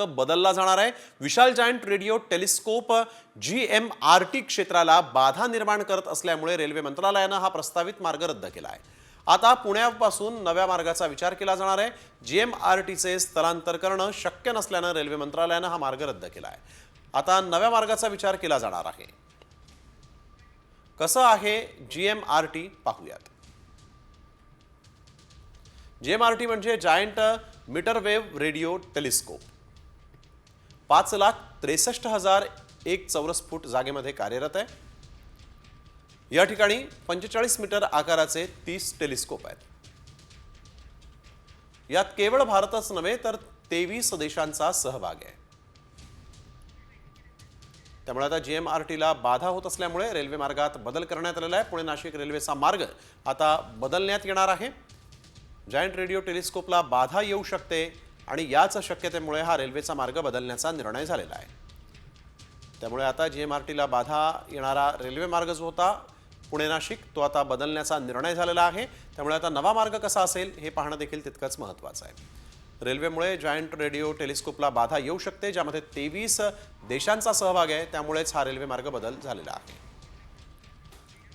मार्ग बदलला जाणार आहे। विशाल जायंट रेडिओ टेलिस्कोप GMRT क्षेत्राला बाधा निर्माण करत असल्यामुळे रेल्वे मंत्रालयाने हा प्रस्तावित मार्ग रद्द केला आहे। आता पुण्यापासून नव्या मार्गाचा विचार केला जाणार आहे। GMRTचे स्थलांतर करणं शक्य नसल्याने रेल्वे मंत्रालयाने हा मार्ग रद्द केला आहे। आता नव्या मार्गाचा विचार केला जाणार आहे। कसं आहे GMRT पाहूयात। GMRT म्हणजे जायंट मीटरवेव्ह रेडिओ टेलिस्कोप 5,63,001 चौरस फूट जागेमध्ये कार्यरत आहे। या ठिकाणी 45 मीटर आकाराचे 30 टेलिस्कोप आहेत। यात केवळ भारतच नव्हे तर 23 देशांचा सहभाग आहे। त्यामुळे आता GMRTला बाधा होत असल्यामुळे रेल्वे मार्गात बदल करण्यात आलेला आहे। पुणे नाशिक रेल्वेचा मार्ग आता बदलण्यात येणार आहे। जायंट रेडिओ टेलिस्कोपला बाधा येऊ शकते आणि याच शक्यतेमुळे हा रेल्वेचा मार्ग बदलण्याचा निर्णय झालेला आहे। त्यामुळे आता GMRTला बाधा येणारा रेल्वे मार्ग जो होता पुणे नाशिक तो आता बदलण्याचा निर्णय झालेला आहे। त्यामुळे आता नवा मार्ग कसा असेल हे पाहणं देखील तितकंच महत्त्वाचं आहे। रेल्वेमुळे जायंट रेडिओ टेलिस्कोपला बाधा येऊ शकते, ज्यामध्ये 23 देशांचा सहभाग आहे। त्यामुळेच हा रेल्वे मार्ग बदल झालेला आहे।